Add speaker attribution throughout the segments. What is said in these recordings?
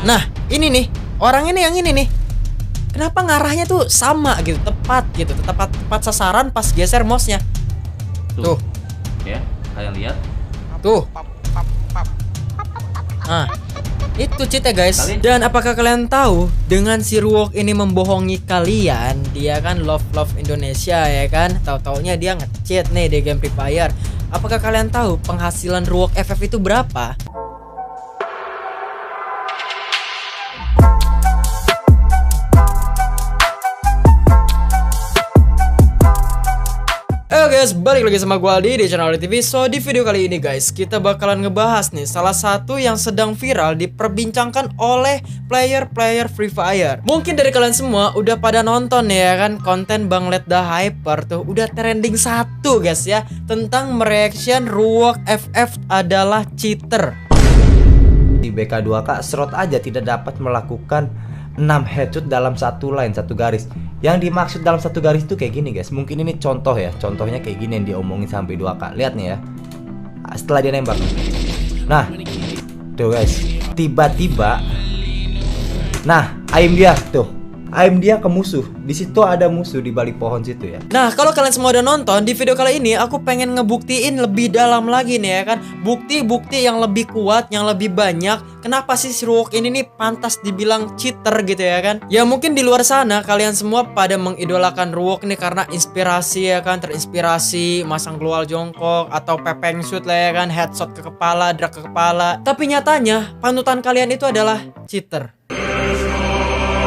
Speaker 1: Nah, ini nih, orang ini yang ini nih. Kenapa ngarahnya tuh sama gitu, tepat gitu, tepat sasaran pas geser mouse-nya. Tuh.
Speaker 2: Ya, kalian lihat.
Speaker 1: Tuh. Nah, itu cheat ya guys. Dan apakah kalian tahu dengan si Ruok ini membohongi kalian, dia kan love Indonesia ya kan? Tahu-taunya dia nge-cheat nih di game Free Fire. Apakah kalian tahu penghasilan Ruok FF itu berapa? Guys, balik lagi sama gua Aldi di channel Aldi TV. So di video kali ini guys, kita bakalan ngebahas nih salah satu yang sedang viral diperbincangkan oleh player Free Fire. Mungkin dari kalian semua udah pada nonton ya kan konten Bang Let the Hyper tuh udah trending satu guys ya, tentang mereaction Ruok FF adalah cheater.
Speaker 3: Di BK2K Srot aja tidak dapat melakukan 6 headshot dalam satu line, satu garis. Yang dimaksud dalam satu garis itu kayak gini guys. Mungkin ini contoh ya. Contohnya kayak gini yang diomongin sampai 2K. Lihat nih ya. Setelah dia nembak. Nah, tuh guys. Tiba-tiba. Nah, aim dia tuh. Aim dia ke musuh. Di situ ada musuh di balik pohon situ ya.
Speaker 1: Nah, kalau kalian semua udah nonton di video kali ini, aku pengen ngebuktiin lebih dalam lagi nih ya kan. Bukti-bukti yang lebih kuat, yang lebih banyak. Kenapa sih si Ruok ini nih pantas dibilang cheater gitu ya kan? Ya mungkin di luar sana kalian semua pada mengidolakan Ruok nih karena inspirasi ya kan, terinspirasi masang glual jongkok atau pepeng shoot lah ya kan, headshot ke kepala, drag ke kepala. Tapi nyatanya panutan kalian itu adalah cheater.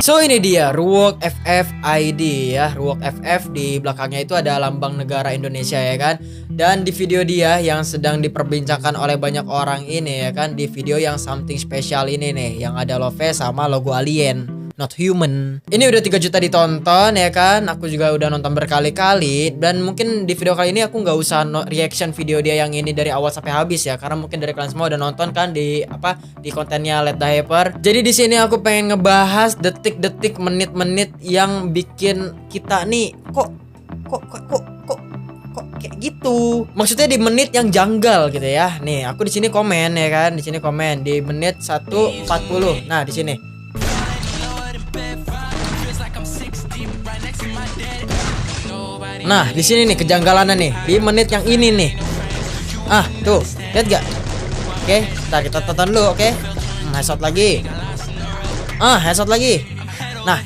Speaker 1: So ini dia Ruok FF ID ya. Ruok FF di belakangnya itu ada lambang negara Indonesia ya kan. Dan di video dia yang sedang diperbincangkan oleh banyak orang ini ya kan, di video yang something special ini nih, yang ada love sama logo alien, not human. Ini udah 3 juta ditonton ya kan. Aku juga udah nonton berkali-kali. Dan mungkin di video kali ini aku nggak usah reaction video dia yang ini dari awal sampai habis ya, karena mungkin dari kalian semua udah nonton kan di di kontennya Let the Hyper. Jadi di sini aku pengen ngebahas detik-detik, menit-menit yang bikin kita nih kok kayak gitu. Maksudnya di menit yang janggal gitu ya. Nih, aku di sini komen ya kan. Di sini komen di menit 1:40. Nah, di sini. Nah, di sini nih kejanggalannya nih di menit yang ini nih. Ah, tuh, lihat gak? Oke, kita tonton dulu, oke? Headshot lagi. Headshot lagi. Nah,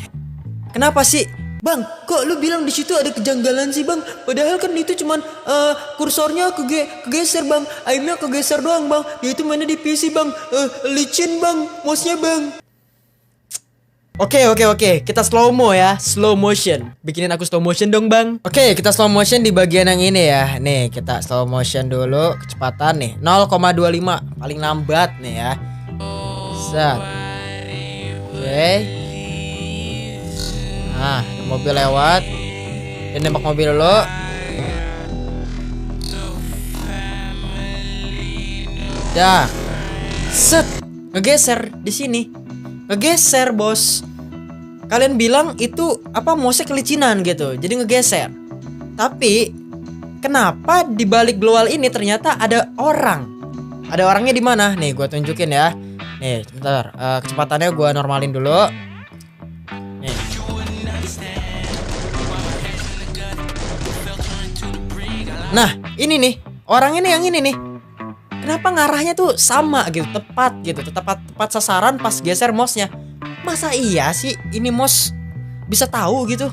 Speaker 1: kenapa sih, Bang? Kok lu bilang di situ ada kejanggalan sih, Bang? Padahal kan itu cuman kursornya kegeser, Bang. Aimnya kegeser doang, Bang. Dia itu mainnya di PC, Bang. Licin, Bang. Mouse-nya, Bang. Oke, kita slow mo ya, slow motion. Bikinin aku slow motion dong bang. Oke, kita slow motion di bagian yang ini ya. Nih, kita slow motion dulu, kecepatan nih 0,25, paling lambat nih ya. Set. Oke. Nah, mobil lewat. Dia nembak mobil dulu. Dah. Set. Ngegeser di sini. Ngegeser bos. Kalian bilang itu mouse-nya kelicinan gitu, jadi ngegeser. Tapi kenapa di balik global ini ternyata ada orang? Ada orangnya di mana? Nih, gue tunjukin ya. Nih, sebentar. Kecepatannya gue normalin dulu. Nih. Nah, ini nih. Orang ini yang ini nih. Kenapa ngarahnya tuh sama gitu, tepat gitu, tepat sasaran pas geser mouse-nya. Masa iya sih ini mouse bisa tahu gitu?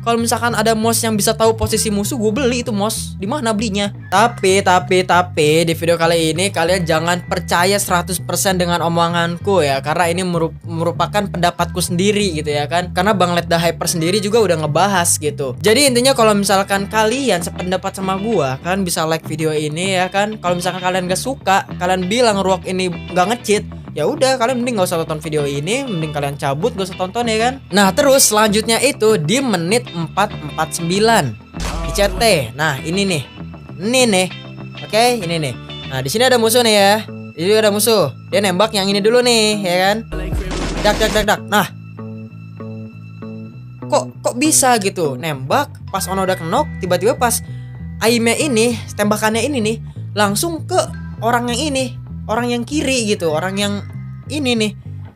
Speaker 1: Kalau misalkan ada mouse yang bisa tahu posisi musuh, gue beli itu mouse. Di mana belinya? Tapi di video kali ini kalian jangan percaya 100% dengan omonganku ya, karena ini merupakan pendapatku sendiri gitu ya kan. Karena Bang Let the Hyper sendiri juga udah ngebahas gitu. Jadi intinya kalau misalkan kalian sependapat sama gua, kalian bisa like video ini ya kan. Kalau misalkan kalian gak suka, kalian bilang Ruok ini gak nge-cheat, ya udah kalian mending gak usah tonton video ini, mending kalian cabut, gak usah tonton ya kan. Nah terus selanjutnya itu di menit 4:49 di CT. Nah ini nih, oke, ini nih. Nah di sini ada musuh nih ya, ini ada musuh. Dia nembak yang ini dulu nih ya kan. Dak. Nah kok bisa gitu nembak pas ono udah kenok, tiba-tiba pas aimnya ini, tembakannya ini nih langsung ke orang yang ini, orang yang kiri gitu, orang yang ini nih.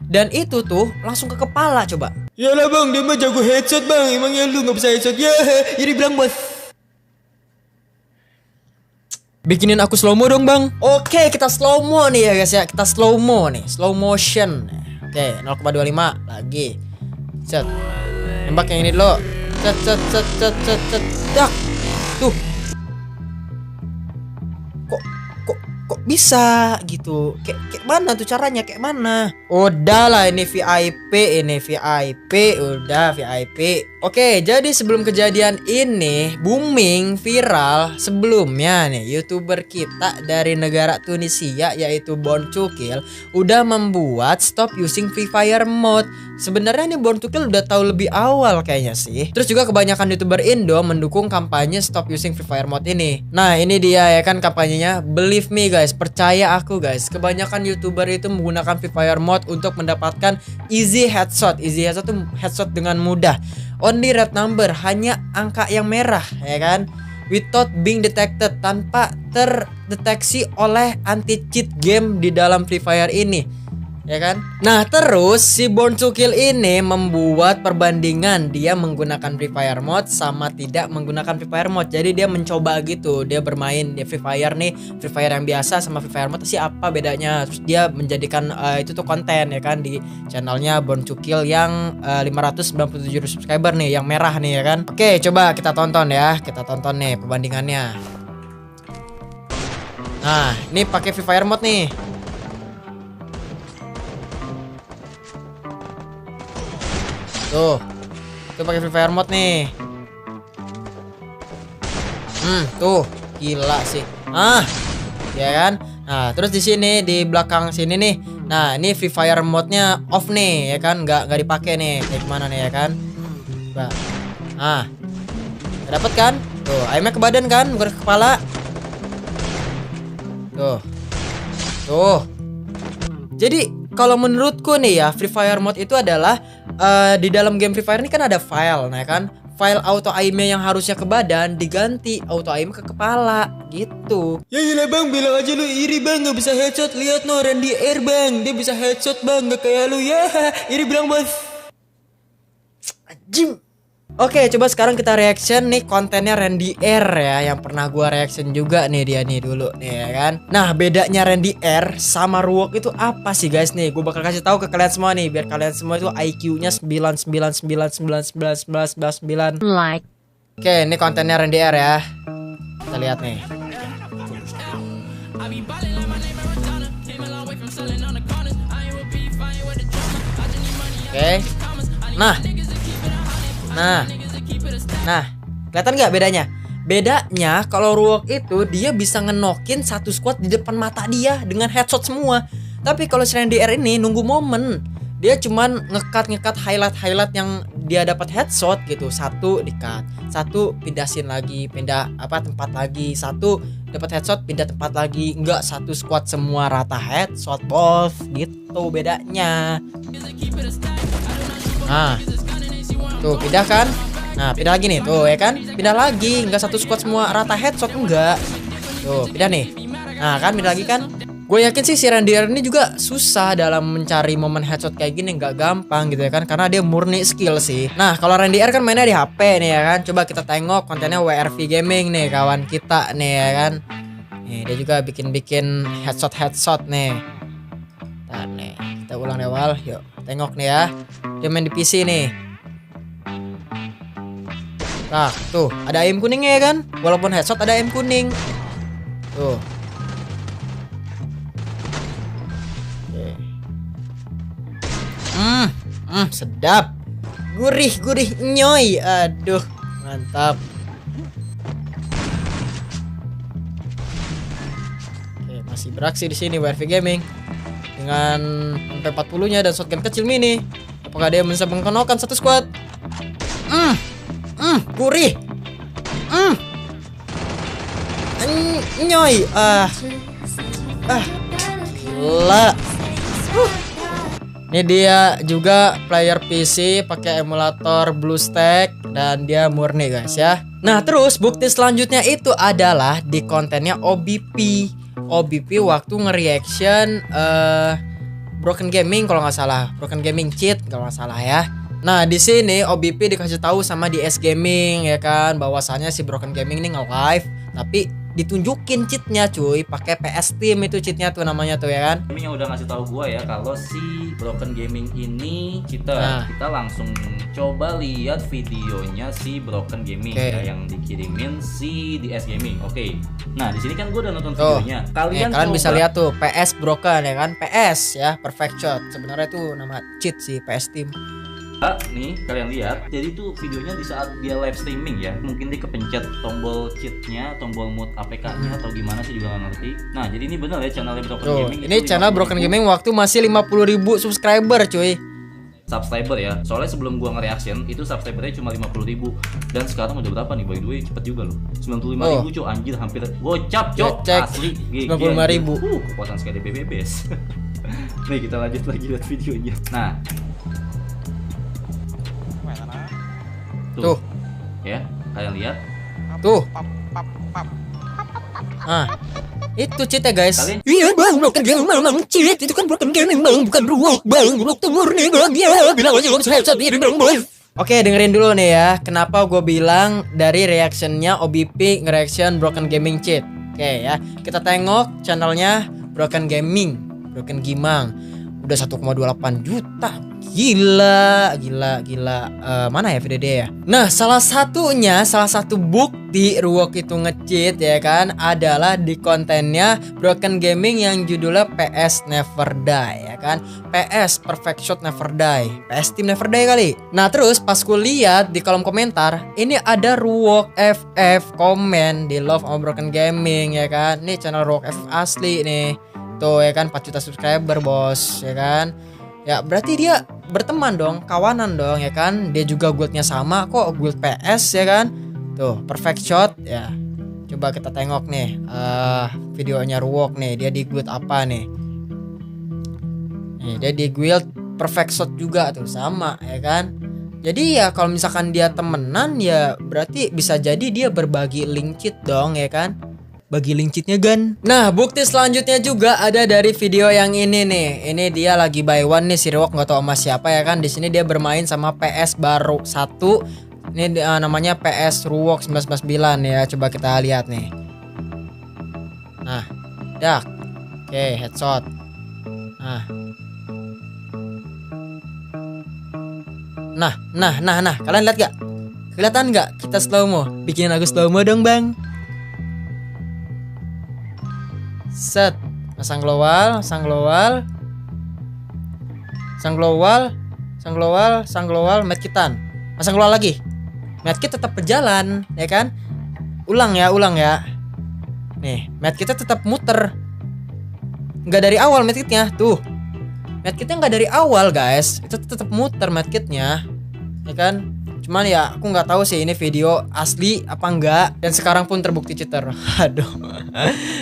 Speaker 1: Dan itu tuh langsung ke kepala coba.
Speaker 4: Yalah bang, dia mah jago headshot bang. Emangnya lu gak bisa headshot? Ya, ini bilang bos.
Speaker 1: Bikinin aku slow mo dong bang. Oke, kita slow mo nih ya guys ya. Kita slow mo nih, slow motion. Oke, 0,25 lagi. Set. Tembak yang ini dulu. Set. Dak. Tuh. Kok bisa gitu? Kayak mana tuh caranya? Kayak mana? Udahlah ini VIP, udah VIP. Oke, jadi sebelum kejadian ini booming viral sebelumnya nih, YouTuber kita dari negara Tunisia yaitu Born to Kill udah membuat stop using Free Fire mode. Sebenarnya nih Born to Kill udah tahu lebih awal kayaknya sih. Terus juga kebanyakan YouTuber Indo mendukung kampanye stop using Free Fire mode ini. Nah, ini dia ya kan kampanyenya. Believe me guys, percaya aku guys. Kebanyakan YouTuber itu menggunakan Free Fire mode untuk mendapatkan easy headshot. Easy headshot tuh headshot dengan mudah. Only red number, hanya angka yang merah ya kan. Without being detected, tanpa terdeteksi oleh anti cheat game di dalam Free Fire ini. Ya kan? Nah, terus si Born to Kill ini membuat perbandingan dia menggunakan Free Fire mode sama tidak menggunakan Free Fire mode. Jadi dia mencoba gitu, dia bermain di Free Fire nih, Free Fire yang biasa sama Free Fire mode sih apa bedanya. Terus dia menjadikan itu tuh konten ya kan di channelnya Born to Kill yang 597 subscriber nih, yang merah nih ya kan. Oke, coba kita tonton ya. Kita tonton nih perbandingannya. Nah, ini pakai Free Fire mode nih. Tuh pakai Free Fire mode nih. Tuh gila sih. Ya kan. Nah, terus di sini di belakang sini nih. Nah, ini Free Fire mode-nya off nih, ya kan? Nggak dipakai nih. Kayak gimana nih ya kan? Coba. Dapat kan? Tuh, aimnya ke badan kan, bukan ke kepala. Tuh. Jadi kalau menurutku nih ya, Free Fire mode itu adalah di dalam game Free Fire ini kan ada file, nah kan, file auto aimnya yang harusnya ke badan diganti auto aim ke kepala gitu.
Speaker 4: Ya iyalah bang, bilang aja lu iri bang, gak bisa headshot. Lihat no Randy Air bang, dia bisa headshot bang, gak kayak lu ya. Iri bilang bos.
Speaker 1: Jim. Oke, coba sekarang kita reaction nih kontennya Randy Air ya, yang pernah gua reaction juga nih dia nih dulu nih ya kan. Nah, bedanya Randy Air sama Ruok itu apa sih guys nih? Gue bakal kasih tahu ke kalian semua nih biar kalian semua itu IQ-nya 99999999.
Speaker 5: Like.
Speaker 1: Oke, ini kontennya Randy Air ya. Kita lihat nih. Oke. Nah, kelihatan nggak bedanya? Bedanya kalau Ruok itu dia bisa ngenokin satu squad di depan mata dia dengan headshot semua. Tapi kalau si Randy R ini nunggu momen. Dia cuman ngekat highlight yang dia dapat headshot gitu. Satu di-cut, satu pindah scene lagi, pindah tempat lagi, satu dapat headshot pindah tempat lagi. Enggak satu squad semua rata headshot, bos. Gitu bedanya. Nah, tuh pindah kan? Nah, pindah lagi nih, tuh ya kan? Pindah lagi, nggak satu squad semua rata headshot, enggak. Tuh, pindah nih. Nah, kan pindah lagi kan? Gue yakin sih si Randy R ini juga susah dalam mencari momen headshot kayak gini, nggak gampang gitu ya kan? Karena dia murni skill sih. Nah, kalau Randy R kan mainnya di HP nih ya kan? Coba kita tengok kontennya WRV Gaming nih, kawan kita nih ya kan? Nih, dia juga bikin headshot nih. Ntar nih, kita ulang dari awal, yuk. Tengok nih ya. Dia main di PC nih. Nah, tuh ada aim kuningnya ya kan? Walaupun headshot ada aim kuning. Tuh. Oke. Sedap. Gurih nyoy. Aduh, mantap. Oke, masih beraksi di sini WRV Gaming dengan MP40-nya dan shotgun kecil mini. Apakah dia bisa mengkonokan satu squad? Gurih. Nyoy. Gila. Ini dia juga player PC pakai emulator BlueStack dan dia murni guys ya. Nah, terus bukti selanjutnya itu adalah di kontennya OBP waktu nge-reaction Broken Gaming kalau nggak salah, Broken Gaming cheat kalau nggak salah ya. Nah di sini OBP dikasih tahu sama DS Gaming ya kan, bahwasannya si Broken Gaming ini nge-live, tapi ditunjukin cheatnya cuy, pakai PS Team itu cheatnya tuh namanya tuh ya kan.
Speaker 2: Gaming yang udah ngasih tahu gua ya kalau si Broken Gaming ini cheater.
Speaker 1: Nah.
Speaker 2: Kita langsung coba lihat videonya si Broken Gaming
Speaker 1: Oke.
Speaker 2: ya, yang dikirimin si DS Gaming. Oke. Nah, di sini kan gua udah nonton
Speaker 1: Tuh,
Speaker 2: videonya.
Speaker 1: kalian
Speaker 2: Kalian
Speaker 1: bisa
Speaker 2: coba-
Speaker 1: lihat tuh PS Broken ya kan, PS ya, perfect shot. Sebenarnya itu nama cheat sih PS Team.
Speaker 2: nih kalian lihat, jadi tuh videonya di saat dia live streaming ya, mungkin dia kepencet tombol cheatnya, tombol mode APK-nya atau gimana sih juga nggak ngerti. Nah jadi ini bener ya channelnya Broken
Speaker 1: Tuh,
Speaker 2: Gaming.
Speaker 1: ini
Speaker 2: itu
Speaker 1: channel
Speaker 2: 50.000
Speaker 1: Broken Gaming waktu masih 50.000 subscriber cuy.
Speaker 2: subscriber ya. Soalnya sebelum gua nge-reaction itu subscribernya cuma 50.000 dan sekarang udah berapa nih, by the way cepet juga loh, 95.000 cuy, anjir hampir gocap cok,
Speaker 1: Cek,
Speaker 2: asli GG,
Speaker 1: 95.000.
Speaker 2: kekuatan sekali BBBS. Nih kita lanjut lagi lihat videonya. Nah
Speaker 1: Tuh,
Speaker 2: ya kalian lihat.
Speaker 1: tuh. Ah, itu cheat ya guys.
Speaker 2: Kalian
Speaker 4: Iya bang, Broken Gaming memang cheat. Itu kan Broken Gaming bang, bukan ruwet bang. Ruwet tuh murni bang, ya. Bilang aja lo bisa headshot diri bang boy.
Speaker 1: Oke, dengerin dulu nih ya, kenapa gue bilang dari reactionnya OBP nge-reaction Broken Gaming cheat. Oke ya, kita tengok channelnya Broken Gaming, Broken Gimang. Udah 1,28 juta. Gila. Mana ya video dia ya? Nah, salah satu bukti Ruok itu nge-cheat ya kan adalah di kontennya Broken Gaming yang judulnya PS Never Die ya kan. PS Perfect Shot Never Die, PS Team Never Die kali. Nah, terus pas ku lihat di kolom komentar, ini ada Ruok FF komen di love sama Broken Gaming ya kan. Nih channel Ruok FF asli nih. Tuh ya kan 4 juta subscriber bos ya kan. Ya berarti dia berteman dong, kawanan dong ya kan. Dia juga guildnya sama kok, guild PS ya kan. Tuh perfect shot ya. Coba kita tengok nih videonya Ruok nih. Dia di guild apa nih? Nih dia di guild perfect shot juga tuh sama ya kan. Jadi ya kalau misalkan dia temenan ya berarti bisa jadi dia berbagi link cheat dong ya kan. Bagi link cheatnya Gan. Nah bukti selanjutnya juga ada dari video yang ini nih. Ini dia lagi buy one nih si Ruok, nggak tahu sama siapa ya kan. Di sini dia bermain sama PS baru 1. Ini namanya PS Ruok 999 ya. Coba kita lihat nih. Nah, dak. Oke, headshot. Nah. Kalian lihat gak? Kelihatan gak? Kita slow mo. Bikin aku slow mo dong bang. Set, sang global, medkitan, pasang global lagi, medkit tetap berjalan, ya kan? Ulang ya. Nih, medkitnya tetap muter, nggak dari awal medkitnya, tuh, medkitnya nggak dari awal guys, itu tetap muter medkitnya, ya kan? Cuman ya aku nggak tahu sih ini video asli apa enggak. Dan sekarang pun terbukti cheater. Aduh.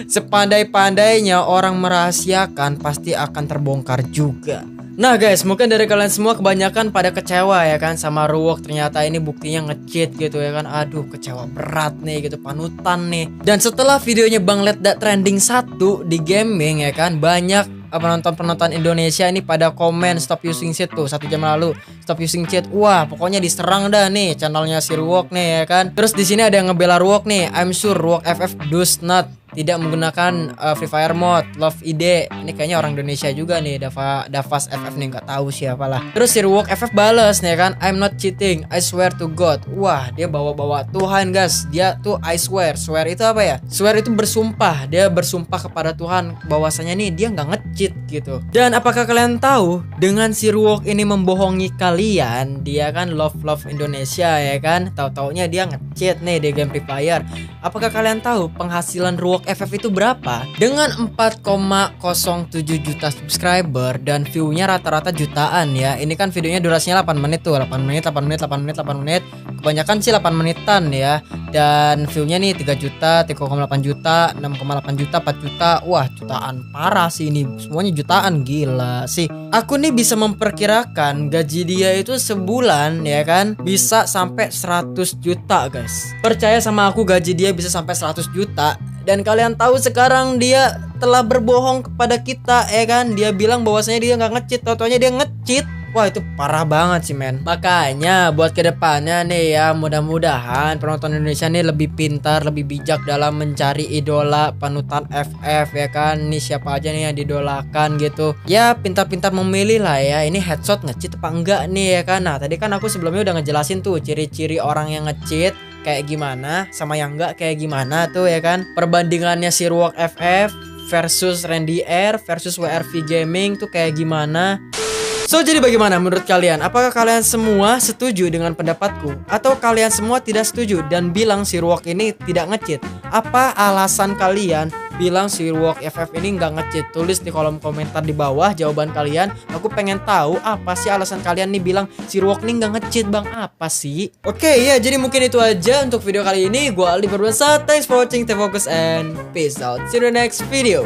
Speaker 1: Sepandai-pandainya orang merahasiakan pasti akan terbongkar juga. Nah guys, mungkin dari kalian semua kebanyakan pada kecewa ya kan sama Ruok. Ternyata ini buktinya nge-cheat gitu ya kan. Aduh kecewa berat nih gitu, panutan nih. Dan setelah videonya Bang Letda trending 1 di gaming ya kan, banyak penonton Indonesia ini pada komen stop using cheat tuh 1 jam lalu, stop using cheat. Wah pokoknya diserang dah nih channelnya si Ruok nih ya kan. Terus di sini ada yang ngebela Ruok nih. I'm sure Ruok FF does not tidak menggunakan Free Fire mode Love ID. Ini kayaknya orang Indonesia juga nih, Davas FF nih, nggak tahu siapa lah. Terus si Ruok FF balas nih kan, I'm not cheating, I swear to God. Wah dia bawa Tuhan guys. Dia tuh I swear itu apa ya? Swear itu bersumpah. Dia bersumpah kepada Tuhan bahwasanya nih dia nggak nge-cheat gitu. Dan apakah kalian tahu dengan si Ruok ini membohongi kalian? Dia kan love Indonesia ya kan. Tahu-taunya dia nge-cheat nih di game Free Fire. Apakah kalian tahu penghasilan Ruok FF itu berapa? Dengan 4,07 juta subscriber dan view-nya rata-rata jutaan ya. Ini kan videonya durasinya 8 menit tuh, 8 menit. Kebanyakan sih 8 menitan ya. Dan view-nya nih 3 juta, 3,8 juta, 6,8 juta, 4 juta. Wah, jutaan parah sih ini. Semuanya jutaan, gila sih. Aku nih bisa memperkirakan gaji dia itu sebulan ya kan bisa sampai 100 juta guys. Percaya sama aku, gaji dia bisa sampai 100 juta. Dan kalian tahu sekarang dia telah berbohong kepada kita, ya kan? Dia bilang bahwasanya dia nggak nge-cheat, tau-taunya dia nge-cheat. Wah, itu parah banget sih, men. Makanya buat kedepannya nih ya, mudah-mudahan penonton Indonesia nih lebih pintar, lebih bijak dalam mencari idola panutan FF, ya kan? Nih siapa aja nih yang didolakan gitu. Ya pintar-pintar memilih lah ya. Ini headshot nge-cheat apa enggak nih, ya kan? Nah tadi kan aku sebelumnya udah ngejelasin tuh ciri-ciri orang yang nge-cheat kayak gimana, sama yang enggak kayak gimana tuh, ya kan? Perbandingannya si Ruok FF versus Randy R versus WRV Gaming tuh kayak gimana. So, jadi bagaimana menurut kalian? Apakah kalian semua setuju dengan pendapatku? Atau kalian semua tidak setuju dan bilang si Ruok ini tidak nge-cheat? Apa alasan kalian bilang si Ruok FF ini nggak nge-cheat? Tulis di kolom komentar di bawah jawaban kalian. Aku pengen tahu apa sih alasan kalian nih bilang si Ruok ini nggak nge-cheat, bang. Apa sih? Oke, ya jadi mungkin itu aja untuk video kali ini. Gua Ali Berbansa. Thanks for watching. Stay focused and peace out. See you in the next video.